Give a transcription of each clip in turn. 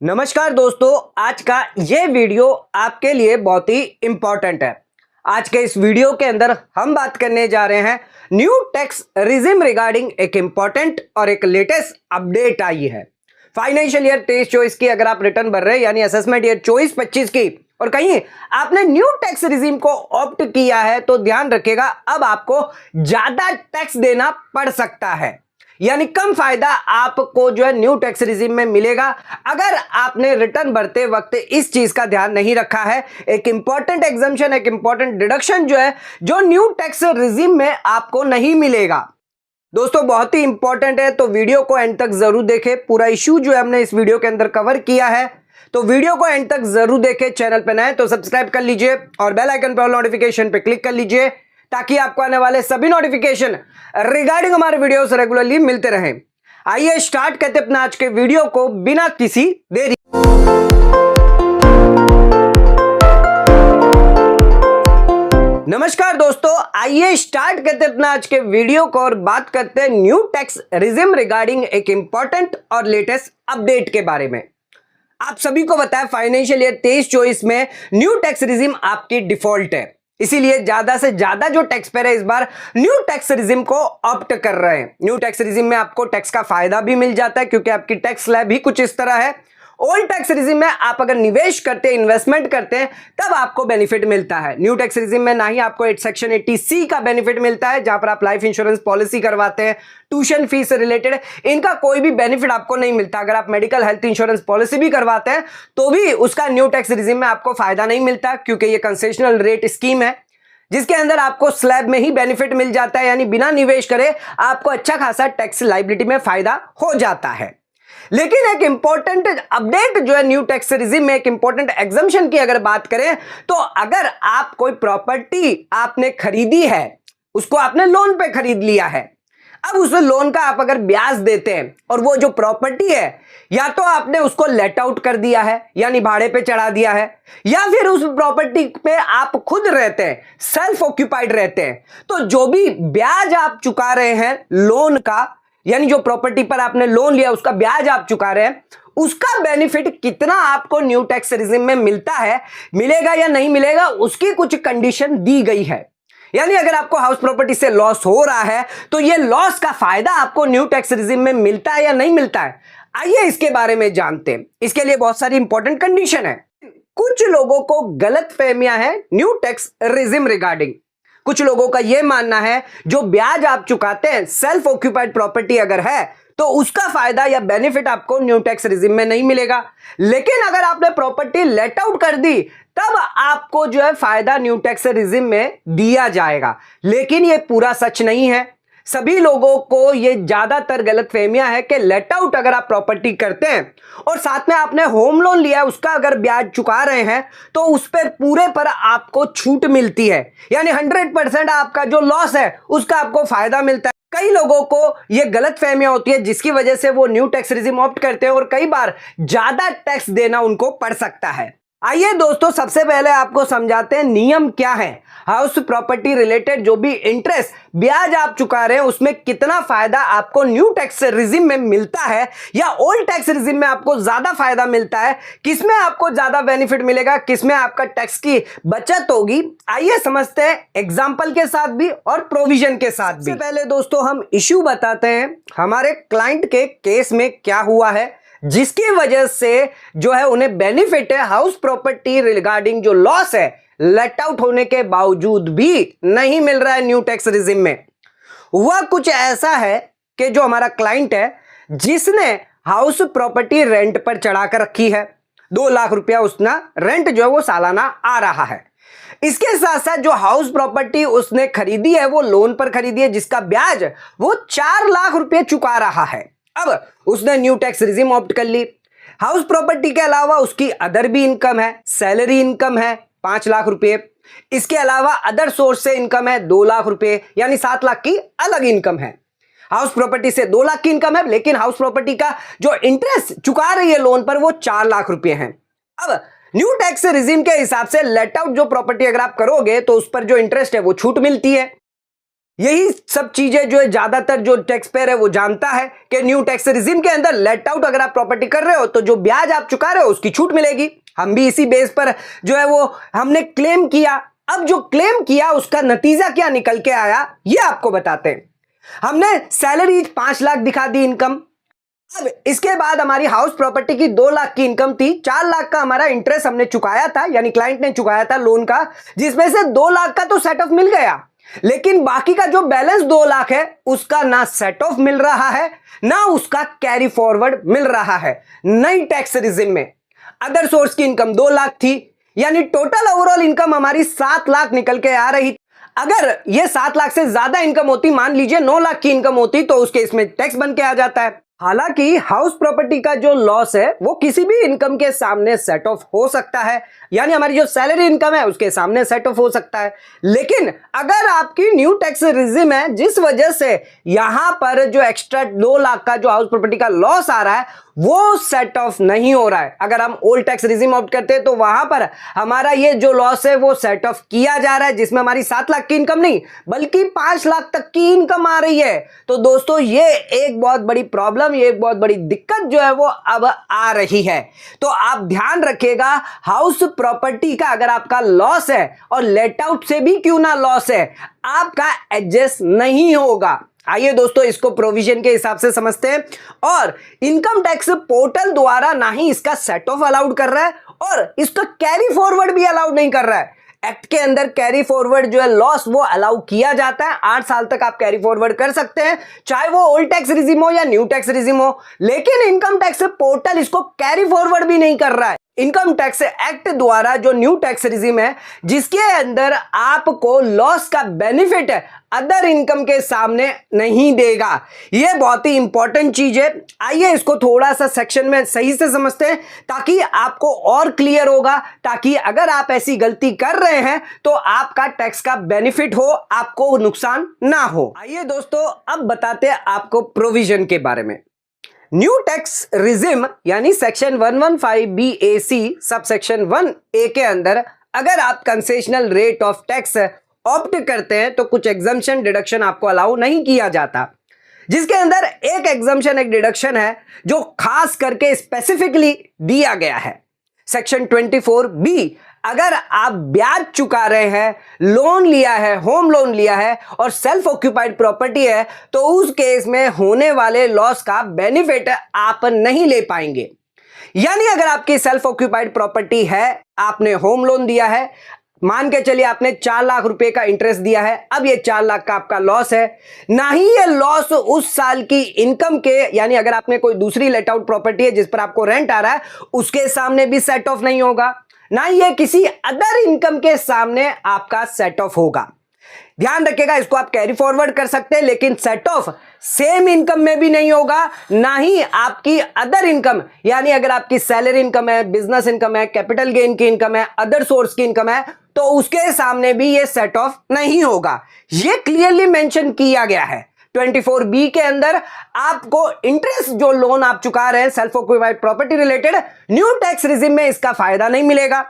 नमस्कार दोस्तों, आज का ये वीडियो आपके लिए बहुत ही इंपॉर्टेंट है। आज के इस वीडियो के अंदर हम बात करने जा रहे हैं न्यू टैक्स रिजिम रिगार्डिंग एक इंपॉर्टेंट और एक लेटेस्ट अपडेट आई है। फाइनेंशियल ईयर 23-24 की अगर आप रिटर्न भर रहे हैं यानी असेसमेंट ईयर 24-25 की और कहीं आपने न्यू टैक्स रिजिम को ऑप्ट किया है तो ध्यान रखिएगा, अब आपको ज्यादा टैक्स देना पड़ सकता है, यानी कम फायदा आपको जो है न्यू टैक्स रिजिम में मिलेगा अगर आपने रिटर्न भरते वक्त इस चीज का ध्यान नहीं रखा है। एक इंपॉर्टेंट एग्जम्पशन, एक इंपॉर्टेंट डिडक्शन जो है जो न्यू टैक्स रिजिम में आपको नहीं मिलेगा। दोस्तों बहुत ही इंपॉर्टेंट है, तो वीडियो को एंड तक जरूर देखें। पूरा इश्यू जो है हमने इस वीडियो के अंदर कवर किया है, तो वीडियो को एंड तक जरूर देखें। चैनल पर नए तो सब्सक्राइब कर लीजिए और बेल आइकन पर नोटिफिकेशन पे क्लिक कर लीजिए ताकि आपको आने वाले सभी नोटिफिकेशन रिगार्डिंग हमारे वीडियोस रेगुलरली मिलते रहें। आइए स्टार्ट करते अपना आज के वीडियो को बिना किसी देरी। नमस्कार दोस्तों, आइए स्टार्ट करते अपना आज के वीडियो को और बात करते हैं न्यू टैक्स रिजिम रिगार्डिंग एक इंपॉर्टेंट और लेटेस्ट अपडेट के बारे में। आप सभी को बताया फाइनेंशियल ईयर 23-24 में न्यू टैक्स रिजिम आपकी डिफॉल्ट है, इसीलिए ज्यादा से ज्यादा जो टैक्स पेयर है इस बार न्यू टैक्स रिजिम को ऑप्ट कर रहे हैं। न्यू टैक्स रिजिम में आपको टैक्स का फायदा भी मिल जाता है क्योंकि आपकी टैक्स स्लैब ही कुछ इस तरह है। ओल्ड टैक्स रिजिम में आप अगर निवेश करते हैं, इन्वेस्टमेंट करते हैं, तब आपको बेनिफिट मिलता है। न्यू टैक्स रिजिम में ना ही आपको सेक्शन 80C का बेनिफिट मिलता है जहां पर आप लाइफ इंश्योरेंस पॉलिसी करवाते हैं, ट्यूशन फीस से रिलेटेड, इनका कोई भी बेनिफिट आपको नहीं मिलता। अगर आप मेडिकल हेल्थ इंश्योरेंस पॉलिसी भी करवाते हैं तो भी उसका न्यू टैक्स रिजिम में आपको फायदा नहीं मिलता क्योंकि ये कंसेशनल रेट स्कीम है जिसके अंदर आपको स्लैब में ही बेनिफिट मिल जाता है, यानी बिना निवेश करे आपको अच्छा खासा टैक्स लायबिलिटी में फायदा हो जाता है। लेकिन एक इंपॉर्टेंट अपडेट जो है न्यू टैक्स रिजिम में, एक इंपॉर्टेंट एग्जम्पशन की अगर बात करें तो अगर आप कोई प्रॉपर्टी आपने खरीदी है, उसको आपने लोन पे खरीद लिया है, अब उस लोन का आप अगर ब्याज देते हैं और वो जो प्रॉपर्टी है या तो आपने उसको लेट आउट कर दिया है यानी भाड़े पे चढ़ा दिया है, या फिर उस प्रॉपर्टी पे आप खुद रहते हैं, सेल्फ ऑक्यूपाइड रहते हैं, तो जो भी ब्याज आप चुका रहे हैं लोन का, यानी जो प्रॉपर्टी पर आपने लोन लिया उसका ब्याज आप चुका रहे हैं, उसका बेनिफिट कितना आपको न्यू टैक्स रिजिम में मिलता है, मिलेगा या नहीं मिलेगा, उसकी कुछ कंडीशन दी गई है। यानी अगर आपको हाउस प्रॉपर्टी से लॉस हो रहा है तो ये लॉस का फायदा आपको न्यू टैक्स रिजिम में मिलता है या नहीं मिलता है, आइए इसके बारे में जानते हैं। इसके लिए बहुत सारी इंपॉर्टेंट कंडीशन है। कुछ लोगों को गलत फहमियां है न्यू टैक्स रिजिम रिगार्डिंग। कुछ लोगों का यह मानना है जो ब्याज आप चुकाते हैं, सेल्फ ऑक्यूपाइड प्रॉपर्टी अगर है तो उसका फायदा या बेनिफिट आपको न्यू टैक्स रिजिम में नहीं मिलेगा, लेकिन अगर आपने प्रॉपर्टी लेट आउट कर दी तब आपको जो है फायदा न्यू टैक्स रिजिम में दिया जाएगा। लेकिन यह पूरा सच नहीं है। सभी लोगों को ये ज्यादातर गलत फहमियां है कि लेट आउट अगर आप प्रॉपर्टी करते हैं और साथ में आपने होम लोन लिया है, उसका अगर ब्याज चुका रहे हैं तो उस पर पूरे पर आपको छूट मिलती है, यानी 100% आपका जो लॉस है उसका आपको फायदा मिलता है। कई लोगों को यह गलत फहमियां होती है जिसकी वजह से वो न्यू टैक्स रिजिम ऑप्ट करते हैं और कई बार ज्यादा टैक्स देना उनको पड़ सकता है। आइए दोस्तों, सबसे पहले आपको समझाते हैं नियम क्या है। हाउस प्रॉपर्टी रिलेटेड जो भी इंटरेस्ट ब्याज आप चुका रहे हैं उसमें कितना फायदा आपको न्यू टैक्स रिजिम में मिलता है या ओल्ड टैक्स रिजिम में आपको ज्यादा फायदा मिलता है, किसमें आपको ज्यादा बेनिफिट मिलेगा, किसमें आपका टैक्स की बचत होगी। आइए समझते हैं एग्जांपल के साथ भी और प्रोविजन के साथ भी। सबसे पहले दोस्तों हम इश्यू बताते हैं हमारे क्लाइंट के केस में क्या हुआ है जिसकी वजह से जो है उन्हें बेनिफिट है हाउस प्रॉपर्टी रिगार्डिंग जो लॉस है लेट आउट होने के बावजूद भी नहीं मिल रहा है न्यू टैक्स रिजिम में। वह कुछ ऐसा है कि जो हमारा क्लाइंट है जिसने हाउस प्रॉपर्टी रेंट पर चढ़ा कर रखी है, 2 लाख रुपया उसका रेंट जो है वो सालाना आ रहा है। इसके साथ साथ जो हाउस प्रॉपर्टी उसने खरीदी है वो लोन पर खरीदी है जिसका ब्याज वो 4 लाख रुपए चुका रहा है। अब उसने न्यू टैक्स रिजिम ऑप्ट कर ली। हाउस प्रॉपर्टी के अलावा उसकी अदर भी इनकम है, सैलरी इनकम है 5 लाख रुपए, इसके अलावा अदर सोर्स से इनकम है 2 लाख रुपए, यानी 7 लाख की अलग इनकम है। हाउस प्रॉपर्टी से 2 लाख की इनकम है, लेकिन हाउस प्रॉपर्टी का जो इंटरेस्ट चुका रही है लोन पर वो 4 लाख रुपए है। अब न्यू टैक्स रिजिम के हिसाब से लेट आउट जो प्रॉपर्टी अगर आप करोगे तो उस पर जो इंटरेस्ट है वो छूट मिलती है, यही सब चीजें जो है ज्यादातर जो टैक्स पेयर है वो जानता है कि न्यू टैक्स रिजिम के अंदर लेट आउट अगर आप प्रॉपर्टी कर रहे हो तो जो ब्याज आप चुका रहे हो उसकी छूट मिलेगी। हम भी इसी बेस पर जो है वो हमने क्लेम किया। अब जो क्लेम किया उसका नतीजा क्या निकल के आया ये आपको बताते हैं। हमने सैलरी 5 लाख दिखा दी इनकम। अब इसके बाद हमारी हाउस प्रॉपर्टी की 2 लाख की इनकम थी, 4 लाख का हमारा इंटरेस्ट हमने चुकाया था, यानी क्लाइंट ने चुकाया था लोन का, जिसमें से 2 लाख का तो सेट ऑफ मिल गया, लेकिन बाकी का जो बैलेंस 2 लाख है उसका ना सेट ऑफ मिल रहा है ना उसका कैरी फॉरवर्ड मिल रहा है नई टैक्स रिजिम में। अदर सोर्स की इनकम 2 लाख थी, यानी टोटल ओवरऑल इनकम हमारी 7 लाख निकल के आ रही। अगर ये 7 लाख से ज्यादा इनकम होती, मान लीजिए 9 लाख की इनकम होती, तो उस केस में टैक्स बन के आ जाता है। हालांकि हाउस प्रॉपर्टी का जो लॉस है वो किसी भी इनकम के सामने सेट ऑफ हो सकता है, यानी हमारी जो सैलरी इनकम है उसके सामने सेट ऑफ हो सकता है। लेकिन अगर आपकी न्यू टैक्स रिजिम है जिस वजह से यहां पर जो एक्स्ट्रा 2 लाख का जो हाउस प्रॉपर्टी का लॉस आ रहा है वो सेट ऑफ नहीं हो रहा है, अगर हम ओल्ड टैक्स रिजिम ऑप्ट करते हैं तो वहां पर हमारा ये जो लॉस है वो सेट ऑफ किया जा रहा है, जिसमें हमारी 7 लाख की इनकम नहीं बल्कि 5 लाख तक की इनकम आ रही है। तो दोस्तों ये एक बहुत बड़ी प्रॉब्लम, ये एक बहुत बड़ी दिक्कत जो है वो अब आ रही है। तो आप ध्यान रखिएगा, हाउस प्रॉपर्टी का अगर आपका लॉस है और लेट आउट से भी क्यों ना लॉस है, आपका एडजस्ट नहीं होगा। आइए दोस्तों इसको प्रोविजन के हिसाब से समझते हैं। और इनकम टैक्स पोर्टल द्वारा ना ही इसका सेट ऑफ अलाउड कर रहा है और इसका कैरी फॉरवर्ड भी अलाउड नहीं कर रहा है। एक्ट के अंदर कैरी फॉरवर्ड जो है लॉस वो अलाउ किया जाता है, 8 साल तक आप कैरी फॉरवर्ड कर सकते हैं, चाहे वो ओल्ड टैक्स रिजिम हो या न्यू टैक्स रिजिम हो। लेकिन इनकम टैक्स पोर्टल इसको कैरी फॉरवर्ड भी नहीं कर रहा है। इनकम टैक्स एक्ट द्वारा जो न्यू टैक्स रिजिम है जिसके अंदर आपको लॉस का बेनिफिट अदर इनकम के सामने नहीं देगा, यह बहुत ही इंपॉर्टेंट चीज है। आइए इसको थोड़ा सा सेक्शन में सही से समझते हैं ताकि आपको और क्लियर होगा, ताकि अगर आप ऐसी गलती कर रहे हैं तो आपका टैक्स का बेनिफिट हो, आपको नुकसान ना हो। आइए दोस्तों अब बताते हैं आपको प्रोविजन के बारे में। न्यू टैक्स रिजिम यानी section 115BAC sub section 1A के अंदर अगर आप concessional rate of tax opt करते हैं तो कुछ एग्जम्पशन डिडक्शन आपको अलाउ नहीं किया जाता, जिसके अंदर एक एग्जम्पशन एक डिडक्शन है जो खास करके स्पेसिफिकली दिया गया है। सेक्शन 24B, अगर आप ब्याज चुका रहे हैं, लोन लिया है, होम लोन लिया है और सेल्फ ऑक्यूपाइड प्रॉपर्टी है तो उस केस में होने वाले लॉस का बेनिफिट आप नहीं ले पाएंगे। यानी अगर आपकी सेल्फ ऑक्यूपाइड प्रॉपर्टी है, आपने होम लोन दिया है, मान के चलिए आपने 4 लाख रुपए का इंटरेस्ट दिया है, अब ये 4 लाख का आपका लॉस है, ना ही ये लॉस उस साल की इनकम के, यानी अगर आपने कोई दूसरी लेट आउट प्रॉपर्टी है जिस पर आपको रेंट आ रहा है उसके सामने भी सेट ऑफ नहीं होगा, ना ये किसी अदर इनकम के सामने आपका सेट ऑफ होगा। ध्यान रखिएगा, इसको आप कैरी फॉरवर्ड कर सकते हैं लेकिन सेट ऑफ सेम इनकम में भी नहीं होगा, ना ही आपकी अदर इनकम, यानी अगर आपकी सैलरी इनकम है, बिजनेस इनकम है, कैपिटल गेन की इनकम है, अदर सोर्स की इनकम है तो उसके सामने भी ये सेट ऑफ नहीं होगा। ये क्लियरली मेंशन किया गया है 24B के अंदर। आपको इंटरेस्ट जो लोन आप चुका रहे हैं self occupied property related, new tax regime में इसका फायदा नहीं मिलेगा।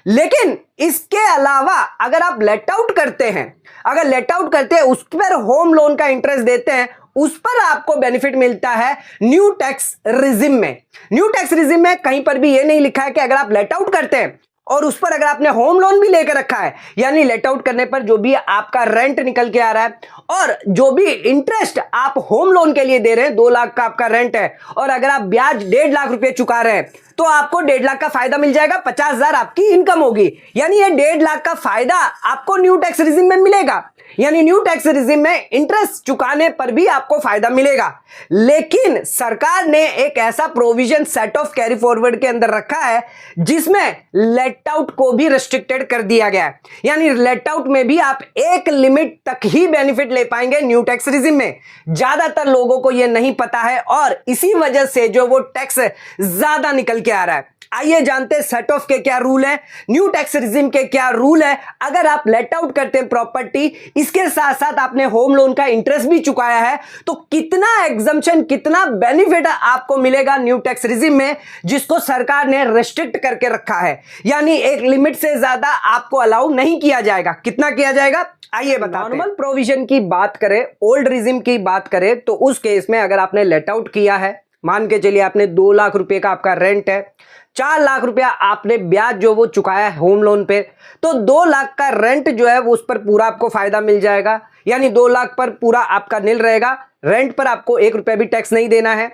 लेकिन इसके अलावा अगर आप लेट आउट करते हैं, अगर लेट आउट करते हैं उस पर होम लोन का इंटरेस्ट देते हैं, उस पर आपको बेनिफिट मिलता है न्यू टैक्स रिजिम में। न्यू टैक्स रिजिम में कहीं पर भी ये नहीं लिखा है कि अगर आप लेट आउट करते हैं और उस पर अगर आपने होम लोन भी लेकर रखा है, यानी लेट आउट करने पर जो भी आपका रेंट निकल के आ रहा है और जो भी इंटरेस्ट आप होम लोन के लिए दे रहे हैं, 2 लाख का आपका रेंट है और अगर आप ब्याज 1.5 लाख रुपए चुका रहे हैं तो आपको 1.5 लाख का फायदा मिल जाएगा, 50,000 आपकी इनकम होगी, यानी ये 1.5 लाख का फायदा आपको न्यू टैक्स रिजिम में मिलेगा। यानी न्यू टैक्स रिजिम में इंटरेस्ट चुकाने पर भी आपको फायदा मिलेगा। लेकिन सरकार ने एक ऐसा provision set of carry forward के अंदर रखा है जिसमें लेट आउट को भी रेस्ट्रिक्टेड कर दिया गया है, यानी लेट आउट में भी आप एक लिमिट तक ही बेनिफिट ले पाएंगे न्यू टैक्स रिजिम में। ज्यादातर लोगों को यह नहीं पता है और इसी वजह से जो वो टैक्स ज्यादा निकल के के आ रहा है। आइए जानते हैं सेट ऑफ के क्या रूल है, न्यू टैक्स रिजिम के क्या रूल है। अगर आप लेट आउट करते हैं प्रॉपर्टी, इसके साथ साथ आपने होम लोन का इंटरेस्ट भी चुकाया है, तो कितना एग्जम्पशन, कितना बेनिफिट आपको मिलेगा न्यू टैक्स रिजिम में, जिसको सरकार ने रेस्ट्रिक्ट करके रखा है। यानी एक लिमिट से ज्यादा आपको अलाउ नहीं किया जाएगा। कितना किया जाएगा आइए बताते हैं। नॉर्मल प्रोविजन की बात करें, ओल्ड रिजिम की बात करें, तो उस केस में अगर आपने लेट आउट किया है, मान के चलिए आपने 2 लाख रुपए का आपका रेंट है, 4 लाख रुपया आपने ब्याज जो वो चुकाया है होम लोन पे, तो 2 लाख का रेंट जो है वो उस पर पूरा आपको फायदा मिल जाएगा। यानी 2 लाख पर पूरा आपका नील रहेगा, रेंट पर आपको 1 रुपया भी टैक्स नहीं देना है।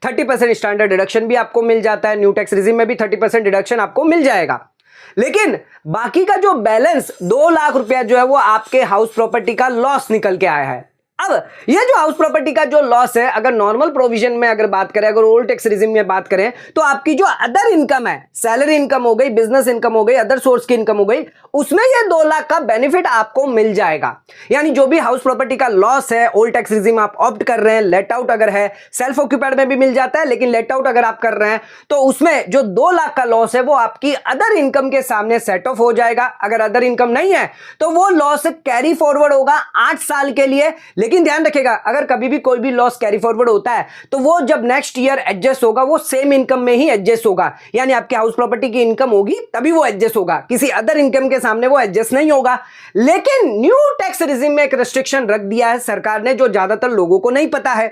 30% स्टैंडर्ड डिडक्शन भी आपको मिल जाता है, न्यू टैक्स रिजिम में भी 30% डिडक्शन आपको मिल जाएगा। लेकिन बाकी का जो बैलेंस 2 लाख रुपया जो है वो आपके हाउस प्रॉपर्टी का लॉस निकल के आया है। अब ये जो हाउस प्रॉपर्टी का जो लॉस है, अगर नॉर्मल प्रोविजन में अगर बात करें, अगर ओल्ड टैक्स रिजिम में बात करें, तो आपकी जो अदर इनकम है, सैलरी इनकम हो गई, बिजनेस इनकम हो गई, अदर सोर्स की इनकम हो गई, उसमें ये 2 लाख का बेनिफिट आपको मिल जाएगा। यानी जो भी हाउस प्रॉपर्टी का लॉस है, ओल्ड टैक्स रिजिम आप ऑप्ट कर रहे हैं, लेट आउट अगर है, सेल्फ ऑक्यूपाइड में भी मिल जाता है, लेकिन लेट आउट अगर आप कर रहे हैं तो उसमें जो 2 लाख का लॉस है वो आपकी अदर इनकम के सामने सेट ऑफ हो जाएगा। अगर अदर इनकम नहीं है तो वो लॉस कैरी फॉरवर्ड होगा 8 साल के लिए। लेकिन ध्यान रखिएगा, अगर कभी भी कोई भी लॉस कैरी फॉरवर्ड होता है तो वो जब नेक्स्ट ईयर एडजस्ट होगा, वो सेम इनकम में ही एडजस्ट होगा। यानी आपके हाउस प्रॉपर्टी की इनकम होगी तभी वो एडजस्ट होगा, किसी अदर इनकम के सामने वो एडजस्ट नहीं होगा। लेकिन न्यू टैक्स रिजिम में एक रेस्ट्रिक्शन रख दिया है सरकार ने, जो ज्यादातर लोगों को नहीं पता है।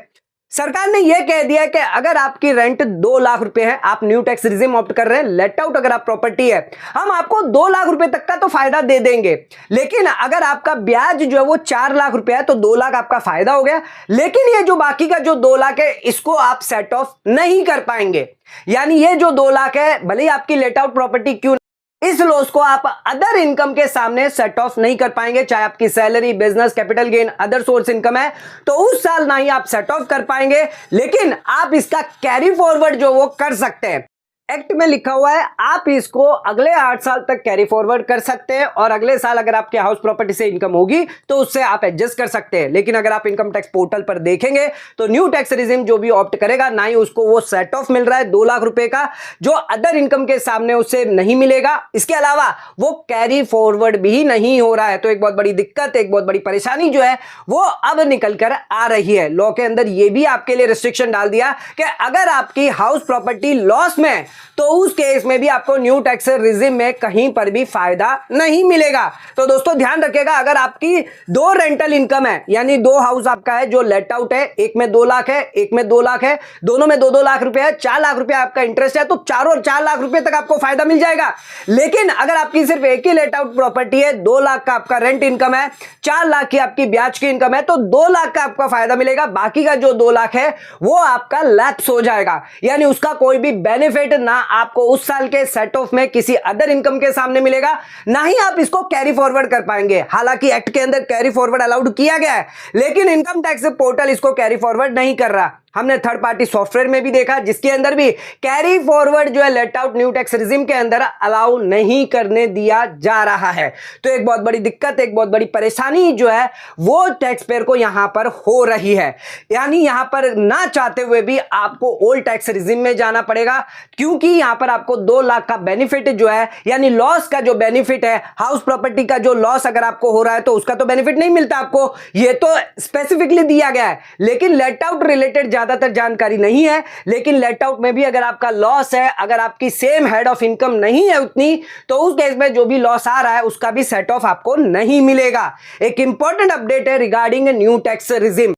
सरकार ने यह कह दिया कि अगर आपकी रेंट 2 लाख रुपए है, आप न्यू टैक्स रिजिम ऑप्ट कर रहे हैं, लेट आउट अगर आप प्रॉपर्टी है, हम आपको 2 लाख रुपए तक का तो फायदा दे देंगे। लेकिन अगर आपका ब्याज जो है वो 4 लाख रुपए है तो 2 लाख आपका फायदा हो गया। लेकिन ये जो बाकी का जो 2 लाख है, इसको आप सेट ऑफ नहीं कर पाएंगे। यानी ये जो 2 लाख है, भले ही आपकी लेट आउट प्रॉपर्टी क्यों, इस लॉस को आप अदर इनकम के सामने सेट ऑफ नहीं कर पाएंगे। चाहे आपकी salary, business, capital gain, other source income है, तो उस साल ना ही आप सेट ऑफ कर पाएंगे। लेकिन आप इसका कैरी फॉरवर्ड जो वो कर सकते हैं। एक्ट में लिखा हुआ है आप इसको अगले 8 साल तक कैरी फॉरवर्ड कर सकते हैं, और अगले साल अगर आपके हाउस प्रॉपर्टी से इनकम होगी तो उससे आप एडजस्ट कर सकते हैं। लेकिन अगर आप इनकम टैक्स पोर्टल पर देखेंगे तो न्यू टैक्स रिजिम जो भी ऑप्ट करेगा, ना ही उसको वो सेट ऑफ मिल रहा है 2 लाख रुपए का, जो अदर इनकम के सामने उससे नहीं मिलेगा। इसके अलावा वो कैरी फॉरवर्ड भी नहीं हो रहा है। तो एक बहुत बड़ी दिक्कत, एक बहुत बड़ी परेशानी जो है वो अब निकल कर आ रही है। लॉ के अंदर ये भी आपके लिए रिस्ट्रिक्शन डाल दिया कि अगर आपकी हाउस प्रॉपर्टी लॉस में, तो उस केस में भी आपको न्यू टैक्स रिजिम में कहीं पर भी फायदा नहीं मिलेगा। तो दोस्तों ध्यान रखिएगा, अगर आपकी 2 रेंटल इनकम है, यानी 2 हाउस आपका है जो लेट आउट है, एक में 2 लाख है, एक में 2 लाख है, दोनों में 2-2 लाख रुपए है, 4 लाख रुपए आपका इंटरेस्ट है, तो 4 लाख रुपए तक आपको फायदा मिल जाएगा। लेकिन अगर आपकी सिर्फ एक ही लेट आउट प्रॉपर्टी है, 2 लाख का आपका रेंट इनकम है, 4 लाख की आपकी ब्याज की इनकम है, तो 2 लाख का आपका फायदा मिलेगा। बाकी का जो 2 लाख है वो आपका लैप्स हो जाएगा। यानी उसका कोई भी बेनिफिट ना आपको उस साल के सेट ऑफ में किसी अदर इनकम के सामने मिलेगा, ना ही आप इसको कैरी फॉरवर्ड कर पाएंगे। हालांकि एक्ट के अंदर कैरी फॉरवर्ड अलाउड किया गया है, लेकिन इनकम टैक्स पोर्टल इसको कैरी फॉरवर्ड नहीं कर रहा। हमने थर्ड पार्टी सॉफ्टवेयर में भी देखा, जिसके अंदर भी कैरी फॉरवर्ड जो है let out new tax regime के अंदर अलाउ नहीं करने दिया जा रहा है। तो एक बहुत बड़ी दिक्कत, एक बहुत बड़ी परेशानी जो है वो टैक्स पेयर को यहां पर हो रही है। यानी यहां पर ना चाहते हुए भी आपको ओल्ड टैक्स रिजिम में जाना पड़ेगा, क्योंकि यहां पर आपको 2 लाख का बेनिफिट जो है, यानी लॉस का जो बेनिफिट है, हाउस प्रॉपर्टी का जो लॉस अगर आपको हो रहा है तो उसका तो बेनिफिट नहीं मिलता आपको, ये तो स्पेसिफिकली दिया गया है। लेकिन लेट आउट रिलेटेड ज्यादातर जानकारी नहीं है। लेकिन लेट आउट में भी अगर आपका लॉस है, अगर आपकी सेम हेड ऑफ इनकम नहीं है उतनी, तो उस केस में जो भी लॉस आ रहा है उसका भी सेट ऑफ आपको नहीं मिलेगा। एक इंपॉर्टेंट अपडेट है रिगार्डिंग न्यू टैक्स रिजिम।